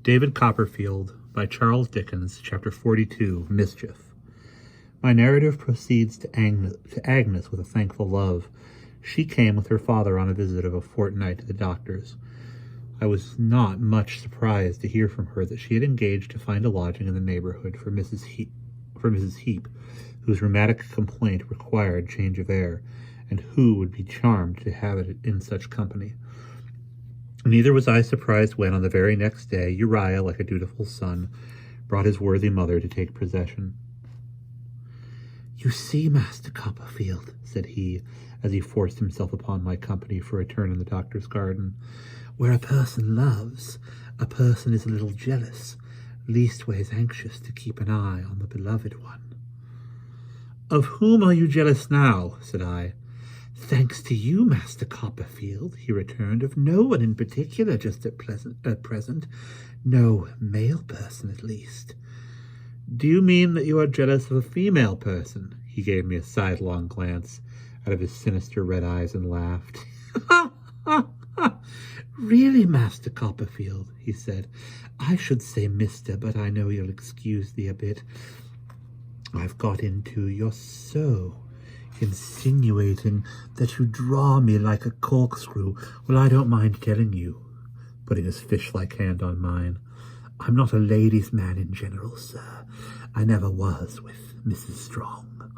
David Copperfield by Charles Dickens, Chapter 42, Mischief. My narrative proceeds to Agnes with a thankful love. She came with her father on a visit of a fortnight to the doctor's. I was not much surprised to hear from her that she had engaged to find a lodging in the neighborhood for Mrs. Heep, whose rheumatic complaint required change of air, and who would be charmed to have it in such company. Neither was I surprised when, on the very next day, Uriah, like a dutiful son, brought his worthy mother to take possession. "You see, Master Copperfield," said he, as he forced himself upon my company for a turn in the doctor's garden, "where a person loves, a person is a little jealous, leastways anxious to keep an eye on the beloved one." "Of whom are you jealous now?" said I. "Thanks to you, Master Copperfield," he returned, "of no one in particular just at present. No male person, at least." "Do you mean that you are jealous of a female person?" He gave me a sidelong glance out of his sinister red eyes and laughed. "Really, Master Copperfield," he said, "I should say Mister, but I know you'll excuse thee a bit. I've got into you're so insinuating that you draw me like a corkscrew. Well, I don't mind telling you," putting his fish-like hand on mine, "I'm not a ladies' man in general, sir. I never was with Mrs. Strong."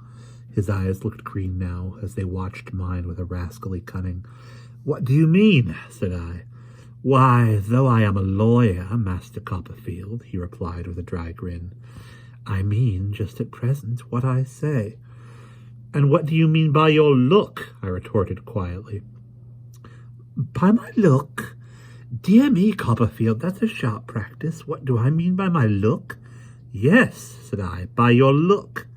His eyes looked green now, as they watched mine with a rascally cunning. "What do you mean?" said I. "Why, though I am a lawyer, Master Copperfield," he replied with a dry grin, "I mean just at present what I say." "And what do you mean by your look?" I retorted quietly. "By my look? Dear me, Copperfield, that's a sharp practice. What do I mean by my look?" "Yes," said I, "by your look."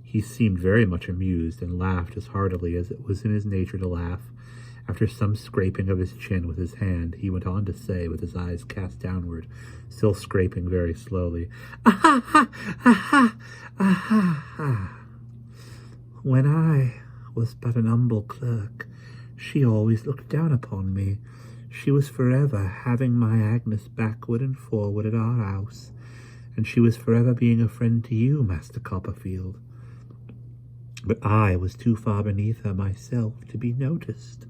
He seemed very much amused, and laughed as heartily as it was in his nature to laugh. After some scraping of his chin with his hand, he went on to say, with his eyes cast downward, still scraping very slowly, "Ah ha, ah ha, ah ha, ha. When I was but an humble clerk, she always looked down upon me. She was forever having my Agnes backward and forward at our house, and she was forever being a friend to you, Master Copperfield. But I was too far beneath her myself to be noticed."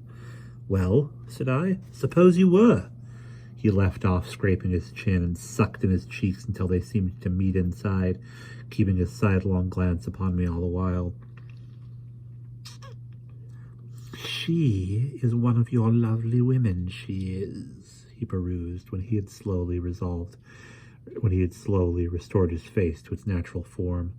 "Well," said I, "suppose you were." He left off scraping his chin and sucked in his cheeks until they seemed to meet inside, keeping his sidelong glance upon me all the while. "She is one of your lovely women, she is," he perused, when he had slowly restored his face to its natural form,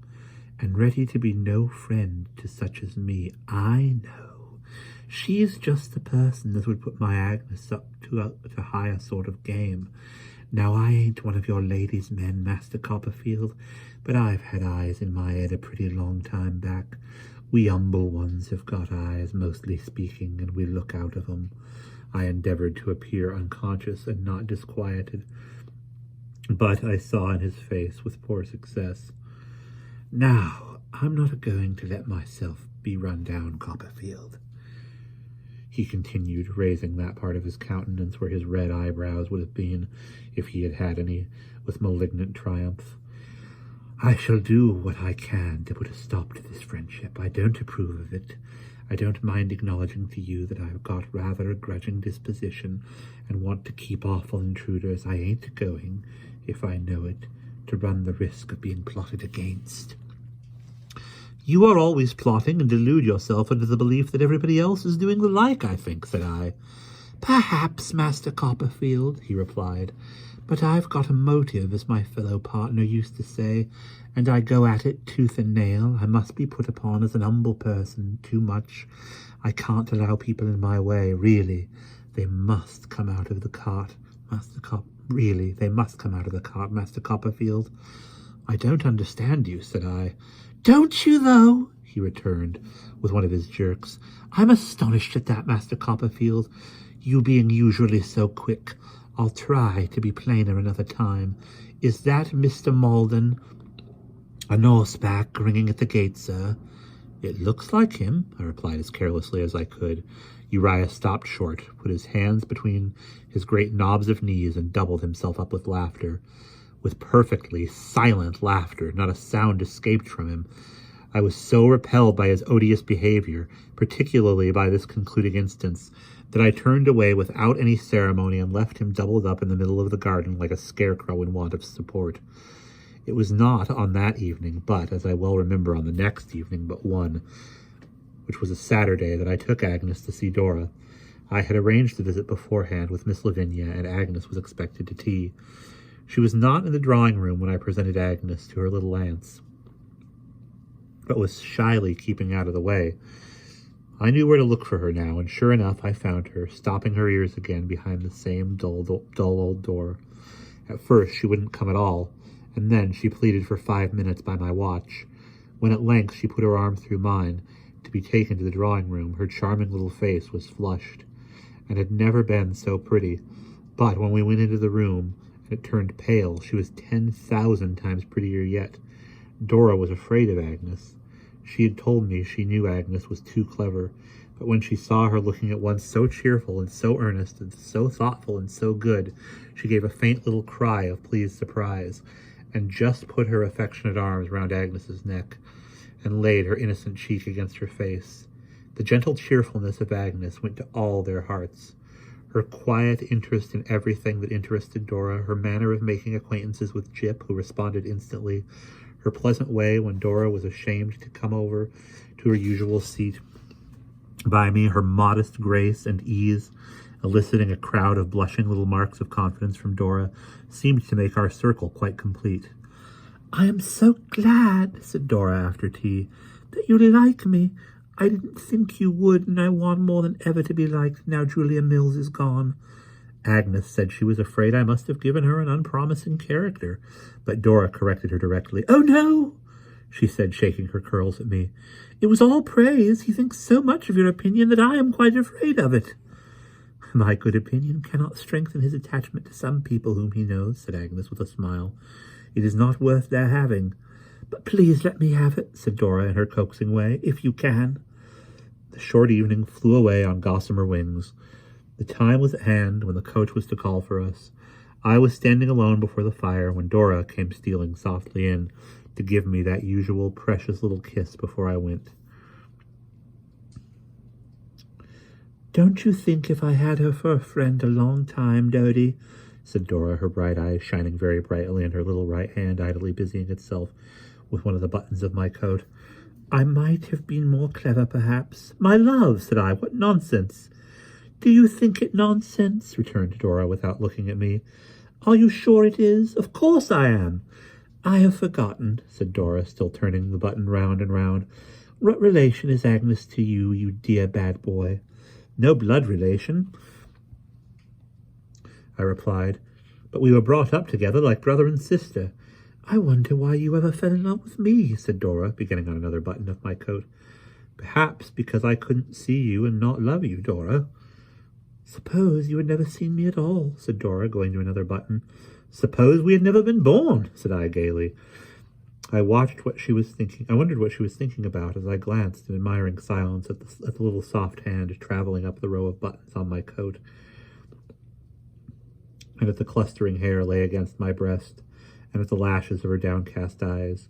"and ready to be no friend to such as me, I know. She is just the person that would put my Agnes up to a higher sort of game. Now, I ain't one of your ladies' men, Master Copperfield, but I've had eyes in my head a pretty long time back. We humble ones have got eyes, mostly speaking, and we look out of 'em." I endeavored to appear unconscious and not disquieted, but I saw in his face with poor success. "Now, I'm not a-going to let myself be run down, Copperfield," he continued, raising that part of his countenance where his red eyebrows would have been, if he had had any, with malignant triumph. "I shall do what I can to put a stop to this friendship. I don't approve of it. I don't mind acknowledging to you that I've got rather a grudging disposition and want to keep off all intruders. I ain't going, if I know it, to run the risk of being plotted against." "You are always plotting and delude yourself into the belief that everybody else is doing the like, I think," said I. "Perhaps, Master Copperfield," he replied, "but I've got a motive, as my fellow partner used to say, and I go at it tooth and nail. I must be put upon as an humble person too much. I can't allow people in my way. Really, they must come out of the cart, Master Copperfield." "I don't understand you," said I. "Don't you, though?" he returned, with one of his jerks. "I'm astonished at that, Master Copperfield, you being usually so quick. I'll try to be plainer another time. Is that Mr. Malden on horseback ringing at the gate, sir?" "It looks like him," I replied as carelessly as I could. Uriah stopped short, put his hands between his great knobs of knees, and doubled himself up with laughter. With perfectly silent laughter, not a sound escaped from him. I was so repelled by his odious behavior, particularly by this concluding instance, that I turned away without any ceremony and left him doubled up in the middle of the garden like a scarecrow in want of support. It was not on that evening, but, as I well remember, on the next evening but one, which was a Saturday, that I took Agnes to see Dora. I had arranged the visit beforehand with Miss Lavinia, and Agnes was expected to tea. She was not in the drawing-room when I presented Agnes to her little aunts, but was shyly keeping out of the way. I knew where to look for her now, and sure enough I found her, stopping her ears again behind the same dull old door. At first she wouldn't come at all, and then she pleaded for 5 minutes by my watch. When at length she put her arm through mine to be taken to the drawing-room, her charming little face was flushed, and had never been so pretty. But when we went into the room, and it turned pale, she was 10,000 times prettier yet. Dora was afraid of Agnes. She had told me she knew Agnes was too clever, but when she saw her looking at once so cheerful and so earnest and so thoughtful and so good, she gave a faint little cry of pleased surprise, and just put her affectionate arms round Agnes's neck, and laid her innocent cheek against her face. The gentle cheerfulness of Agnes went to all their hearts. Her quiet interest in everything that interested Dora, her manner of making acquaintances with Jip, who responded instantly, her pleasant way when Dora was ashamed to come over to her usual seat by me, her modest grace and ease, eliciting a crowd of blushing little marks of confidence from Dora, seemed to make our circle quite complete. "I am so glad," said Dora after tea, "that you like me. I didn't think you would, and I want more than ever to be liked now Julia Mills is gone." Agnes said she was afraid I must have given her an unpromising character, but Dora corrected her directly. "Oh, no," she said, shaking her curls at me. "It was all praise. He thinks so much of your opinion that I am quite afraid of it." "My good opinion cannot strengthen his attachment to some people whom he knows," said Agnes with a smile. "It is not worth their having." "But please let me have it," said Dora in her coaxing way, "if you can." The short evening flew away on gossamer wings. The time was at hand when the coach was to call for us. I was standing alone before the fire when Dora came stealing softly in to give me that usual precious little kiss before I went. "Don't you think if I had her for a friend a long time, Dodie," said Dora, her bright eyes shining very brightly and her little right hand idly busying itself with one of the buttons of my coat, "I might have been more clever, perhaps." "My love," said I, "what nonsense!" "Do you think it nonsense?" returned Dora without looking at me. "Are you sure it is?" "Of course I am." "I have forgotten," said Dora, still turning the button round and round. "What relation is Agnes to you, you dear bad boy?" "No blood relation," I replied, "but we were brought up together like brother and sister." "I wonder why you ever fell in love with me," said Dora, beginning on another button of my coat. "Perhaps because I couldn't see you and not love you, Dora." "Suppose you had never seen me at all," said Dora, going to another button. "Suppose we had never been born," said I gaily. I wondered what she was thinking about as I glanced in admiring silence at the little soft hand traveling up the row of buttons on my coat, and at the clustering hair lay against my breast, and at the lashes of her downcast eyes,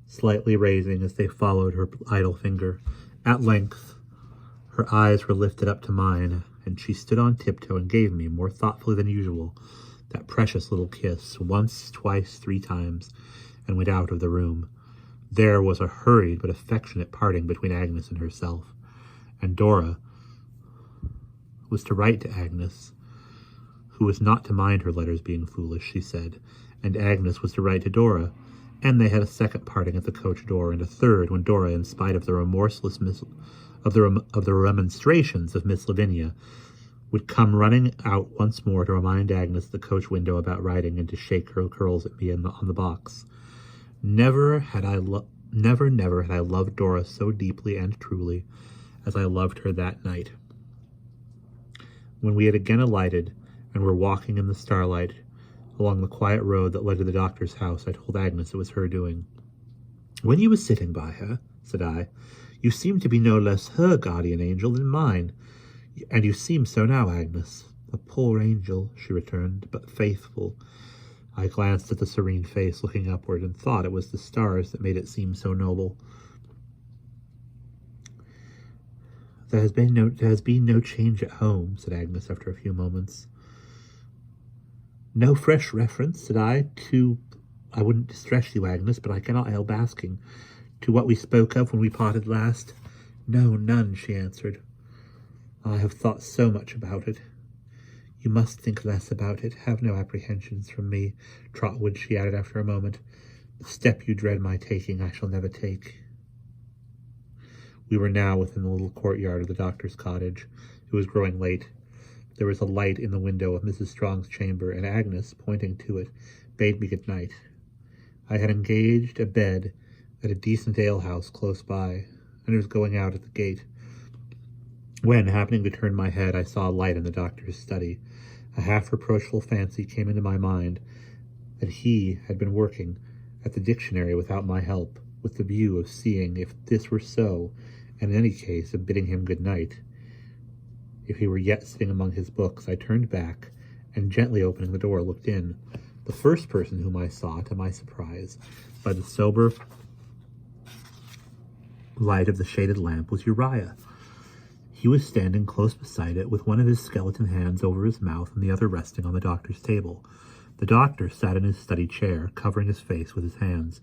slightly raising as they followed her idle finger. At length, her eyes were lifted up to mine, and she stood on tiptoe and gave me, more thoughtfully than usual, that precious little kiss, once, twice, 3 times, and went out of the room. There was a hurried but affectionate parting between Agnes and herself, and Dora was to write to Agnes, who was not to mind her letters being foolish, she said, and Agnes was to write to Dora, and they had a second parting at the coach door, and a third when Dora, in spite of the remonstrations of Miss Lavinia, would come running out once more to remind Agnes at the coach window about writing and to shake her curls at me on the box. Never had I loved Dora so deeply and truly as I loved her that night. When we had again alighted and were walking in the starlight along the quiet road that led to the doctor's house, I told Agnes it was her doing. "When you were sitting by her," said I, "you seemed to be no less her guardian angel than mine. And you seem so now, Agnes. A poor angel, she returned, but faithful. I glanced at the serene face looking upward and thought it was the stars that made it seem so noble. There has been no change at home, said Agnes after a few moments. No fresh reference, said I, I wouldn't distress you, Agnes, but I cannot help asking, to what we spoke of when we parted last. No, none, she answered. I have thought so much about it. You must think less about it. Have no apprehensions from me, Trotwood, she added after a moment. The step you dread my taking I shall never take. We were now within the little courtyard of the doctor's cottage. It was growing late. There was a light in the window of Mrs. Strong's chamber, and Agnes, pointing to it, bade me good night. I had engaged a bed at a decent alehouse close by, and was going out at the gate, when, happening to turn my head, I saw a light in the doctor's study. A half-reproachful fancy came into my mind that he had been working at the dictionary without my help, with the view of seeing if this were so, and in any case of bidding him good night. If he were yet sitting among his books, I turned back, and gently opening the door, looked in. The first person whom I saw, to my surprise, by the sober light of the shaded lamp, was Uriah. He was standing close beside it, with one of his skeleton hands over his mouth and the other resting on the doctor's table. The doctor sat in his study chair, covering his face with his hands.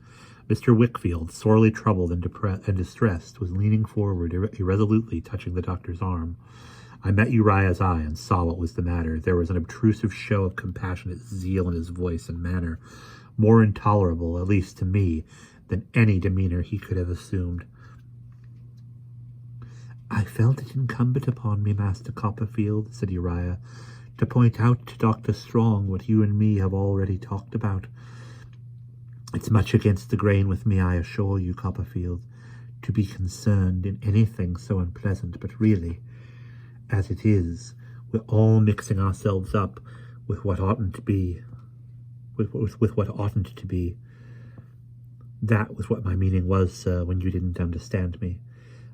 Mr. Wickfield, sorely troubled and distressed, was leaning forward, irresolutely touching the doctor's arm. I met Uriah's eye and saw what was the matter. There was an obtrusive show of compassionate zeal in his voice and manner, more intolerable, at least to me, than any demeanour he could have assumed. I felt it incumbent upon me, Master Copperfield, said Uriah, to point out to Dr. Strong what you and me have already talked about. It's much against the grain with me, I assure you, Copperfield, to be concerned in anything so unpleasant, but really, as it is, we're all mixing ourselves up with what oughtn't to be, with what oughtn't to be. That was what my meaning was, sir, when you didn't understand me.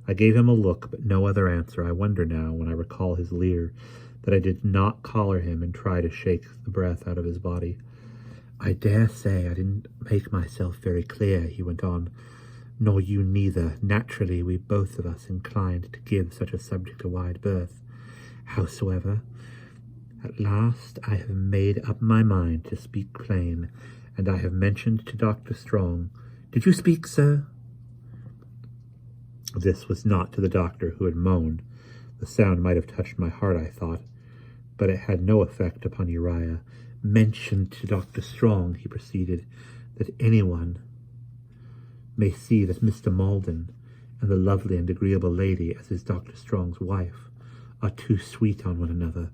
I gave him a look, but no other answer. I wonder now, when I recall his leer, that I did not collar him and try to shake the breath out of his body. I dare say I didn't make myself very clear, he went on, nor you neither. Naturally, we both of us inclined to give such a subject a wide berth. Howsoever, at last I have made up my mind to speak plain, and I have mentioned to Dr. Strong. Did you speak, sir? This was not to the doctor, who had moaned. The sound might have touched my heart, I thought, but it had no effect upon Uriah. Mentioned to Dr. Strong, he proceeded, that anyone may see that Mr. Malden and the lovely and agreeable lady, as is Dr. Strong's wife, are too sweet on one another.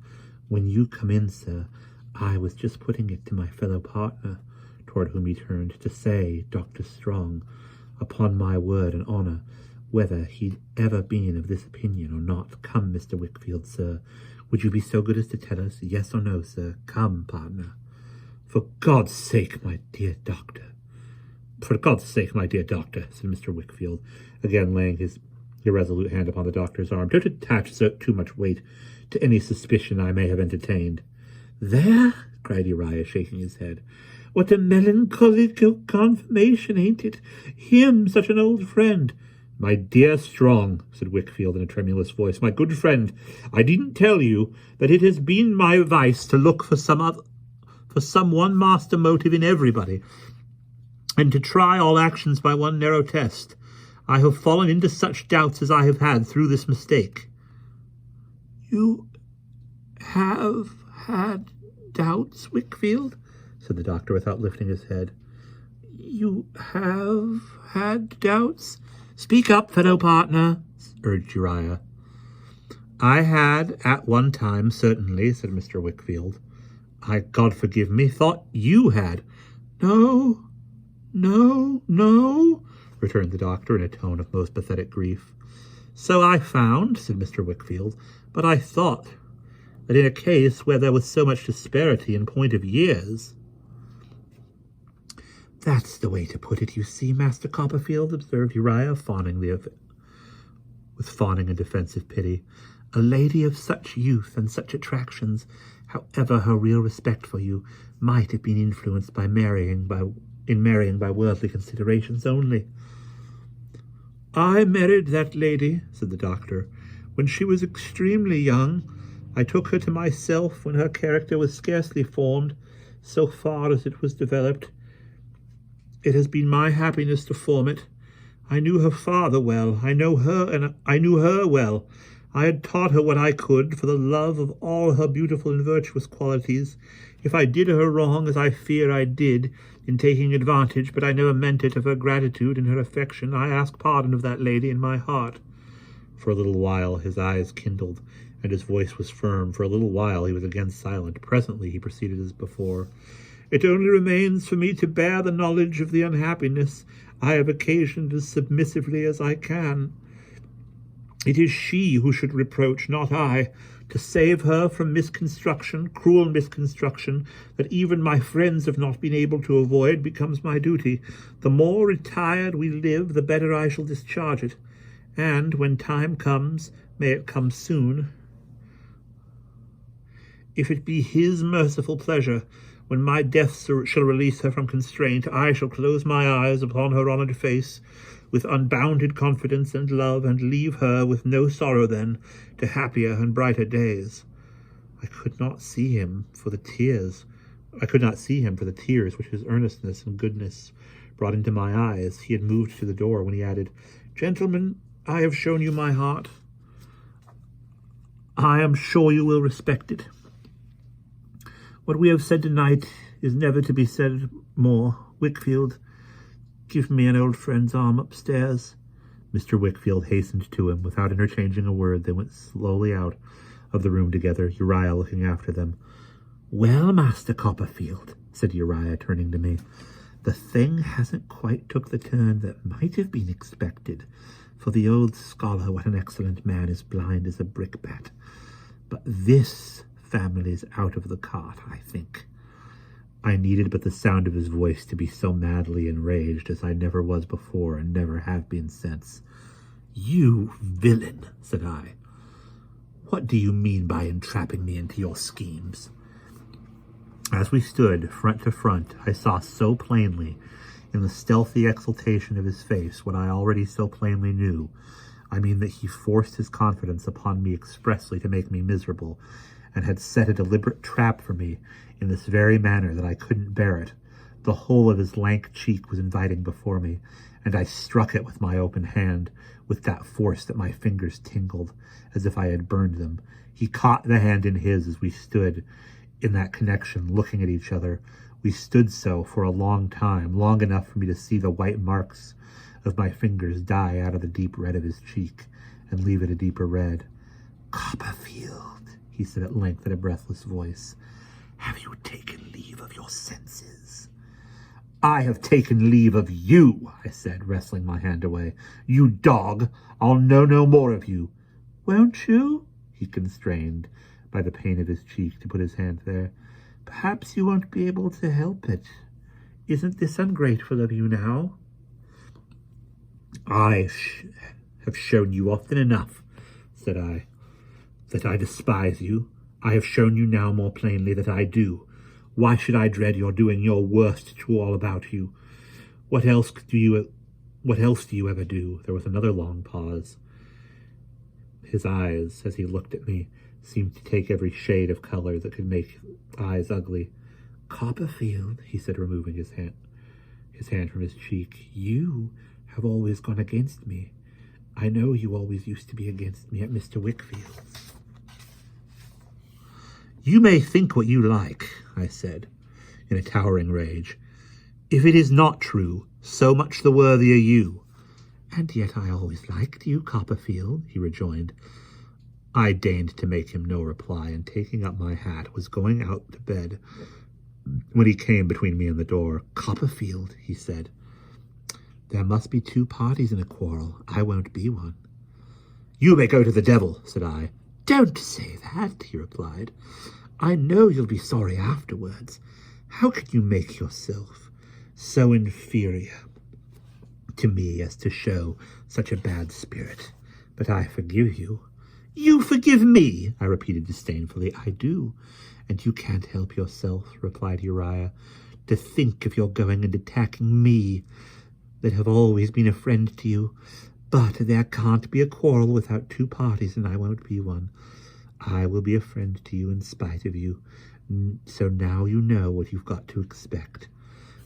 When you come in, sir, I was just putting it to my fellow partner, toward whom he turned, to say, Dr. Strong, upon my word and honour, whether he'd ever been of this opinion or not. Come, Mr. Wickfield, sir, would you be so good as to tell us, yes or no, sir? Come, partner. For God's sake, my dear doctor. For God's sake, my dear doctor, said Mr. Wickfield, again laying his irresolute hand upon the doctor's arm. Don't attach too much weight to any suspicion I may have entertained. There, cried Uriah, shaking his head. What a melancholy confirmation, ain't it? Him, such an old friend. My dear Strong, said Wickfield in a tremulous voice, my good friend, I didn't tell you that it has been my vice to look for some one master motive in everybody, and to try all actions by one narrow test. I have fallen into such doubts as I have had through this mistake. You have had doubts, Wickfield? Said the doctor without lifting his head. You have had doubts? Speak up, fellow partner, urged Uriah. I had at one time, certainly, said Mr. Wickfield. I, God forgive me, thought you had. No, returned the doctor in a tone of most pathetic grief. So I found, said Mr. Wickfield, but I thought that in a case where there was so much disparity in point of years... That's the way to put it, you see, Master Copperfield, observed Uriah, with fawning and defensive pity. A lady of such youth and such attractions, however her real respect for you, might have been influenced by marrying by worldly considerations only. I married that lady, said the doctor, when she was extremely young. I took her to myself when her character was scarcely formed, so far as it was developed. It has been my happiness to form it. I knew her father well. I knew her well. I had taught her what I could for the love of all her beautiful and virtuous qualities. If I did her wrong, as I fear I did, in taking advantage, but I never meant it, of her gratitude and her affection, I ask pardon of that lady in my heart. For a little while his eyes kindled, and his voice was firm. For a little while he was again silent. Presently he proceeded as before. It only remains for me to bear the knowledge of the unhappiness I have occasioned as submissively as I can. It is she who should reproach, not I. To save her from misconstruction, cruel misconstruction, that even my friends have not been able to avoid, becomes my duty. The more retired we live, the better I shall discharge it. And when time comes, may it come soon, if it be his merciful pleasure, when my death shall release her from constraint, I shall close my eyes upon her honoured face with unbounded confidence and love, and leave her with no sorrow then to happier and brighter days. I could not see him for the tears which his earnestness and goodness brought into my eyes. He had moved to the door when he added, Gentlemen, I have shown you my heart. I am sure you will respect it. What we have said tonight is never to be said more. Wickfield, give me an old friend's arm upstairs. Mr. Wickfield hastened to him. Without interchanging a word, they went slowly out of the room together, Uriah looking after them. Well, Master Copperfield, said Uriah, turning to me, the thing hasn't quite took the turn that might have been expected. For the old scholar, what an excellent man, is blind as a brickbat. But this family's out of the cart, I think. I needed but the sound of his voice to be so madly enraged as I never was before and never have been since. You villain, said I. What do you mean by entrapping me into your schemes? As we stood front to front, I saw so plainly, in the stealthy exultation of his face, what I already so plainly knew. I mean that he forced his confidence upon me expressly to make me miserable, and had set a deliberate trap for me in this very manner that I couldn't bear it. The whole of his lank cheek was inviting before me, and I struck it with my open hand, with that force that my fingers tingled, as if I had burned them. He caught the hand in his as we stood in that connection, looking at each other. We stood so for a long time, long enough for me to see the white marks of my fingers die out of the deep red of his cheek, and leave it a deeper red. Copperfield, he said at length in a breathless voice, have you taken leave of your senses? I have taken leave of you, I said, wrestling my hand away. You dog, I'll know no more of you. Won't you? He constrained by the pain of his cheek to put his hand there. Perhaps you won't be able to help it. Isn't this ungrateful of you now? I have shown you often enough, said I, that I despise you. I have shown you now more plainly that I do. Why should I dread your doing your worst to all about you? What else do you ever do? There was another long pause. His eyes, as he looked at me, seemed to take every shade of color that could make eyes ugly. Copperfield, he said, removing his hand from his cheek, you have always gone against me. I know you always used to be against me at Mr. Wickfield's. You may think what you like, I said, in a towering rage. If it is not true, so much the worthier you. And yet I always liked you, Copperfield, he rejoined. I deigned to make him no reply, and taking up my hat, was going out to bed, when he came between me and the door. Copperfield, he said, there must be two parties in a quarrel. I won't be one. You may go to the devil, said I. Don't say that, he replied. I know you'll be sorry afterwards. How can you make yourself so inferior to me as to show such a bad spirit? But I forgive you. You forgive me, I repeated disdainfully. I do, and you can't help yourself, replied Uriah. To think of your going and attacking me, that have always been a friend to you. But there can't be a quarrel without two parties, and I won't be one. I will be a friend to you in spite of you. So now you know what you've got to expect.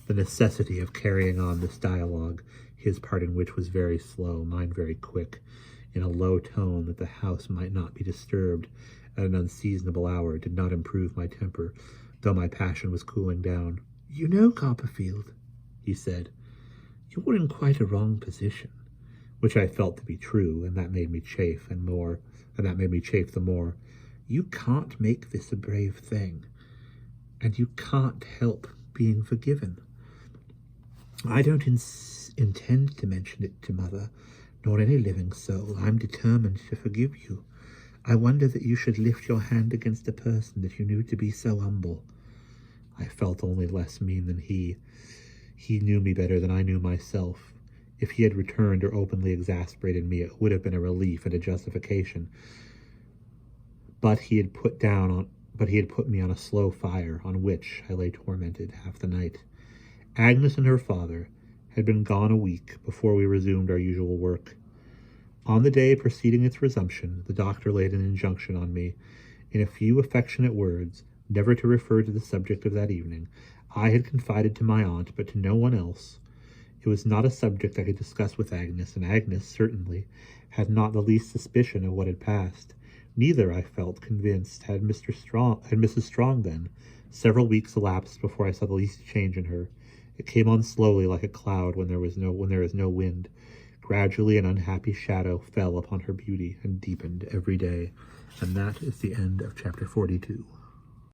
The necessity of carrying on this dialogue, his part in which was very slow, mine very quick, in a low tone that the house might not be disturbed at an unseasonable hour, did not improve my temper, though my passion was cooling down. You know, Copperfield, he said, you're in quite a wrong position, which I felt to be true, and that made me chafe the more. You can't make this a brave thing, and you can't help being forgiven. I don't intend to mention it to Mother, nor any living soul. I'm determined to forgive you. I wonder that you should lift your hand against a person that you knew to be so humble. I felt only less mean than he. He knew me better than I knew myself. If he had returned or openly exasperated me, it would have been a relief and a justification. But he had put me on a slow fire, on which I lay tormented half the night. Agnes and her father had been gone a week before we resumed our usual work. On the day preceding its resumption, the doctor laid an injunction on me, in a few affectionate words, never to refer to the subject of that evening. I had confided to my aunt, but to no one else. It was not a subject I could discuss with Agnes, and Agnes, certainly, had not the least suspicion of what had passed. Neither, I felt convinced, had Mrs. Strong then. Several weeks elapsed before I saw the least change in her. It came on slowly like a cloud when there is no wind. Gradually an unhappy shadow fell upon her beauty and deepened every day. And that is the end of chapter 42.